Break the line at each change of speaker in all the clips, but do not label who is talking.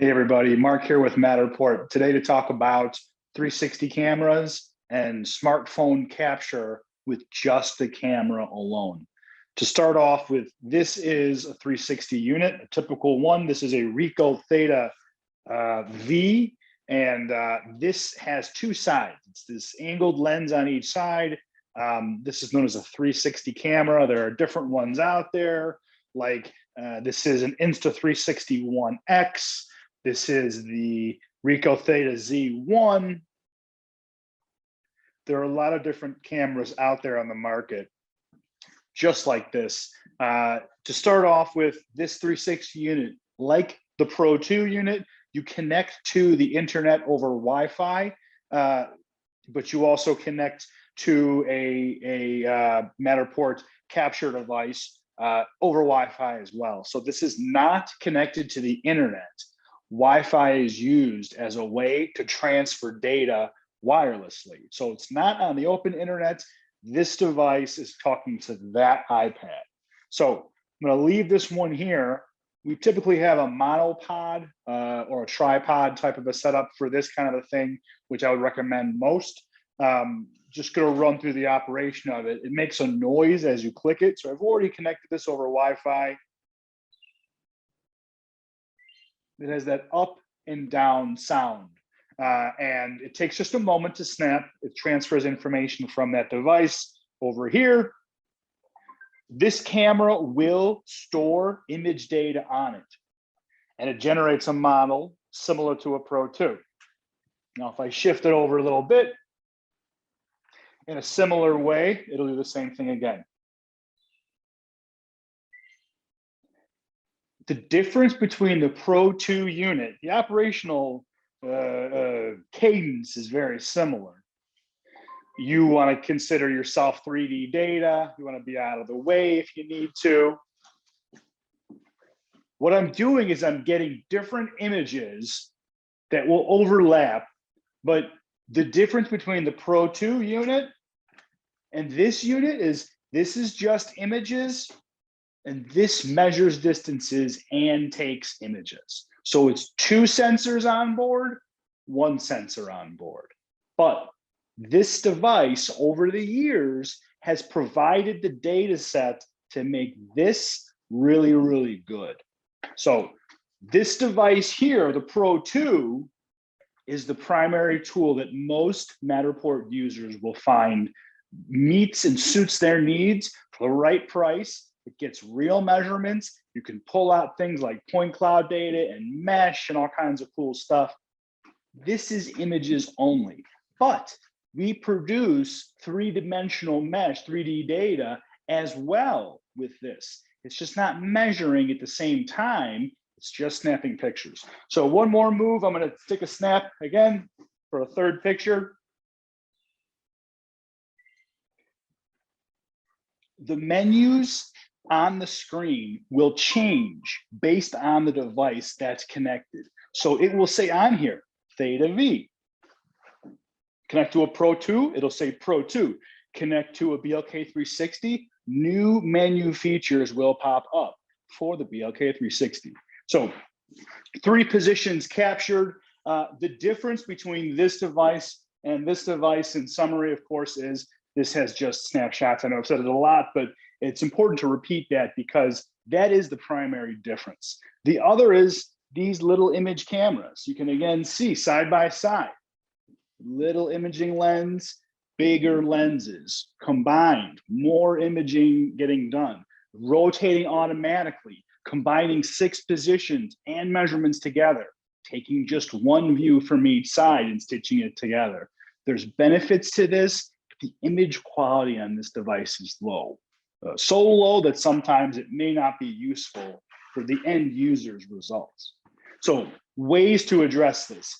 Hey everybody, Mark here with Matterport. Today to talk about 360 cameras and smartphone capture with just the camera alone. To start off with, this is a 360 unit, a typical one. This is a Ricoh Theta V, and this has two sides. It's this angled lens on each side. This is known as a 360 camera. There are different ones out there, like this is an Insta360 One X. This is the Ricoh Theta Z1. There are a lot of different cameras out there on the market, just like this. To start off with, this 360 unit, like the Pro 2 unit, you connect to the internet over Wi-Fi, but you also connect to a Matterport Capture device over Wi-Fi as well. So this is not connected to the internet. Wi-Fi is used as a way to transfer data wirelessly. So it's not on the open internet. This device is talking to that iPad. So I'm going to leave this one here. We typically have a monopod or a tripod type of a setup for this kind of a thing, which I would recommend most. Just going to run through the operation of it. It makes a noise as you click it. So I've already connected this over Wi-Fi. It has that up and down sound. And it takes just a moment to snap. It transfers information from that device over here. This camera will store image data on it, and it generates a model similar to a Pro 2. Now, if I shift it over a little bit, in a similar way, it'll do the same thing again. The difference between the Pro 2 unit, the operational cadence is very similar. You want to consider yourself 3D data. You want to be out of the way if you need to. What I'm doing is I'm getting different images that will overlap, but the difference between the Pro 2 unit and this unit is this is just images, and this measures distances and takes images. So it's two sensors on board, one sensor on board. But this device over the years has provided the data set to make this really, really good. So this device here, the Pro 2, is the primary tool that most Matterport users will find meets and suits their needs for the right price. It gets real measurements. You can pull out things like point cloud data and mesh and all kinds of cool stuff. This is images only, but we produce three-dimensional mesh, 3D data as well with this. It's just not measuring at the same time. It's just snapping pictures. So one more move, I'm going to take a snap again for a third picture. The menus on the screen will change based on the device that's connected. So it will say on here, Theta V. Connect to a Pro 2, it'll say Pro 2. Connect to a BLK360, new menu features will pop up for the BLK360. So 3 positions captured. The difference between this device and this device in summary, of course, is this has just snapshots. I know I've said it a lot, but it's important to repeat that because that is the primary difference. The other is these little image cameras. You can again see side by side, little imaging lens, bigger lenses, combined, more imaging getting done, rotating automatically, combining 6 positions and measurements together, taking just one view from each side and stitching it together. There's benefits to this. The image quality on this device is low. So low that sometimes it may not be useful for the end user's results. So ways to address this.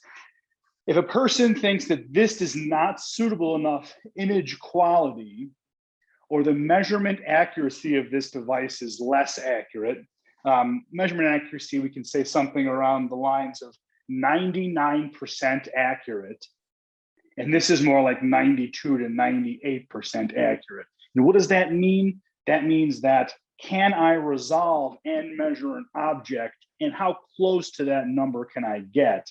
If a person thinks that this is not suitable enough image quality, or the measurement accuracy of this device is less accurate, measurement accuracy, we can say something around the lines of 99% accurate. And this is more like 92 to 98% accurate. And what does that mean? That means that can I resolve and measure an object and how close to that number can I get?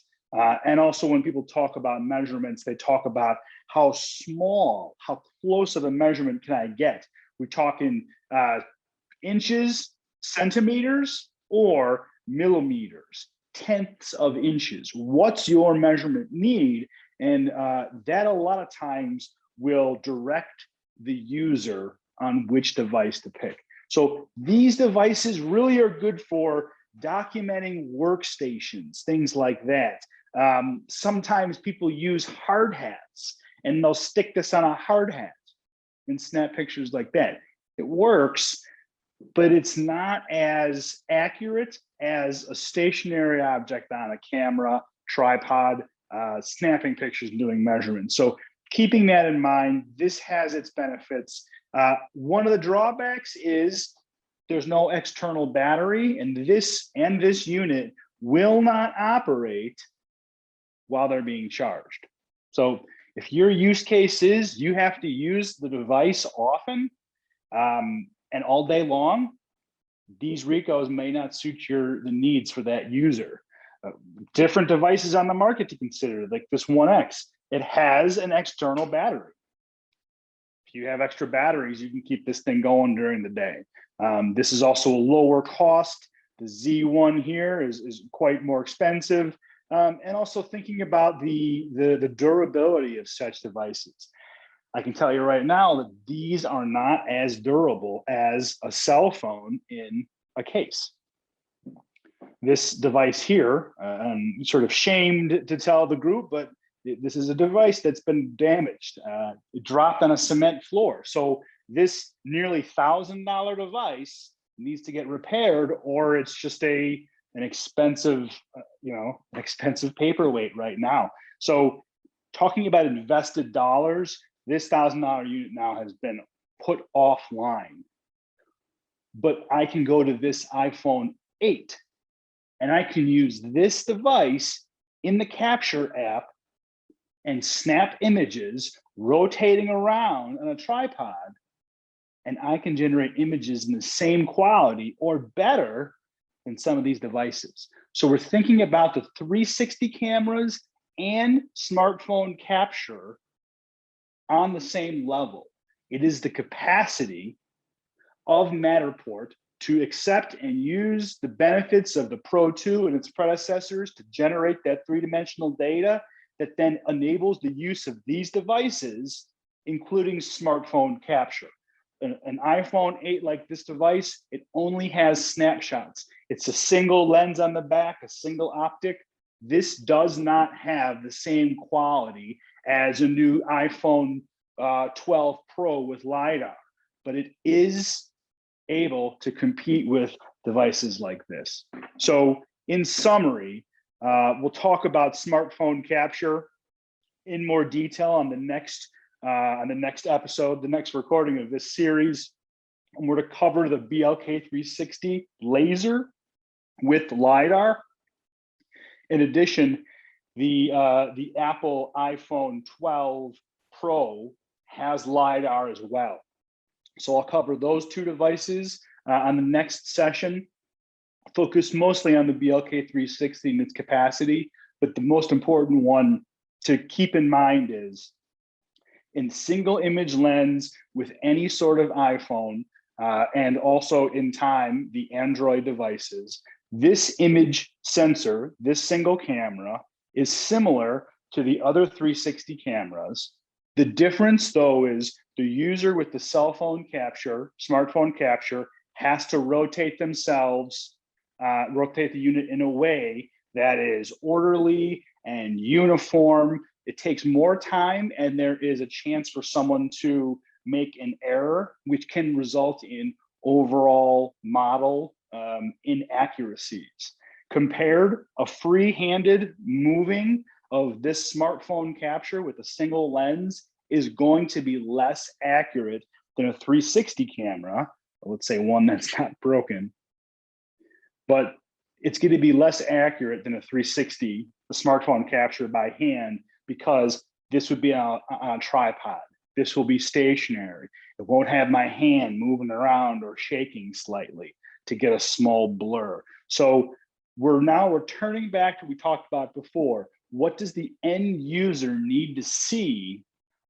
And also when people talk about measurements, they talk about how small, how close of a measurement can I get? We're talking inches, centimeters, or millimeters, tenths of inches. What's your measurement need? And that a lot of times will direct the user on which device to pick. So these devices really are good for documenting workstations, things like that. Sometimes people use hard hats and they'll stick this on a hard hat and snap pictures like that. It works, but it's not as accurate as a stationary object on a camera, tripod, snapping pictures and doing measurements. So keeping that in mind, this has its benefits. One of the drawbacks is there's no external battery, and this unit will not operate while they're being charged. So if your use case is you have to use the device often and all day long, these Ricos may not suit the needs for that user. Different devices on the market to consider, like this 1X, it has an external battery. If you have extra batteries, you can keep this thing going during the day. This is also a lower cost. The Z1 here is quite more expensive. And also thinking about the durability of such devices. I can tell you right now that these are not as durable as a cell phone in a case. This device here, I'm sort of shamed to tell the group, but this is a device that's been damaged. It dropped on a cement floor. So this nearly $1,000 device needs to get repaired, or it's just an expensive, expensive paperweight right now. So talking about invested dollars, this $1,000 unit now has been put offline. But I can go to this iPhone 8 and I can use this device in the Capture app and snap images rotating around on a tripod, and I can generate images in the same quality or better than some of these devices. So we're thinking about the 360 cameras and smartphone capture on the same level. It is the capacity of Matterport to accept and use the benefits of the Pro 2 and its predecessors to generate that three-dimensional data that then enables the use of these devices, including smartphone capture. An iPhone 8 like this device, it only has snapshots. It's a single lens on the back, a single optic. This does not have the same quality as a new iPhone 12 Pro with lidar, but it is able to compete with devices like this. So in summary, we'll talk about smartphone capture in more detail on the next episode, the next recording of this series. And we're to cover the BLK360 laser with lidar. In addition, the Apple iPhone 12 Pro has lidar as well. So I'll cover those two devices on the next session, focus mostly on the BLK360 and its capacity, but the most important one to keep in mind is in single image lens with any sort of iPhone, and also in time, the Android devices, this image sensor, this single camera, is similar to the other 360 cameras. The difference though is the user with the cell phone capture, smartphone capture, has to rotate themselves, rotate the unit in a way that is orderly and uniform. It takes more time, and there is a chance for someone to make an error, which can result in overall model inaccuracies. Compared, a free-handed moving of this smartphone capture with a single lens is going to be less accurate than a 360 camera, let's say one that's not broken, but it's going to be less accurate than a 360, the smartphone capture by hand, because this would be on a tripod. This will be stationary. It won't have my hand moving around or shaking slightly to get a small blur. So we're now returning back to what we talked about before. What does the end user need to see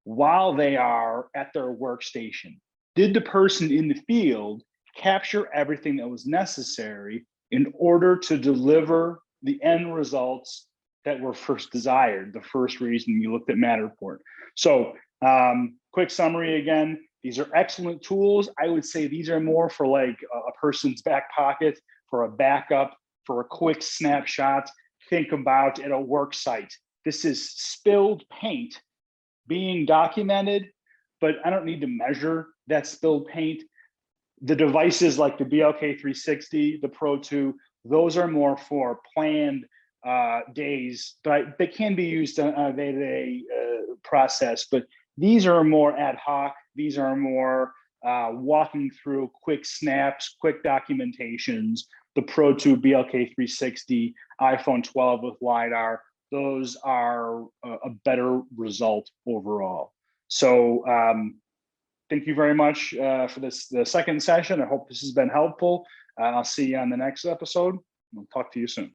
while they are at their workstation? Did the person in the field capture everything that was necessary in order to deliver the end results that were first desired, the first reason you looked at Matterport? So quick summary again, these are excellent tools. I would say these are more for like a person's back pocket, for a backup, for a quick snapshot. Think about at a work site. This is spilled paint being documented, but I don't need to measure that spilled paint. The devices like the BLK 360, the Pro 2, those are more for planned days, but they can be used on a day-to-day process. But these are more ad hoc. These are more walking through quick snaps, quick documentations. The Pro 2, BLK 360, iPhone 12 with lidar, those are a better result overall. So thank you very much for the second session. I hope this has been helpful. I'll see you on the next episode. We'll talk to you soon.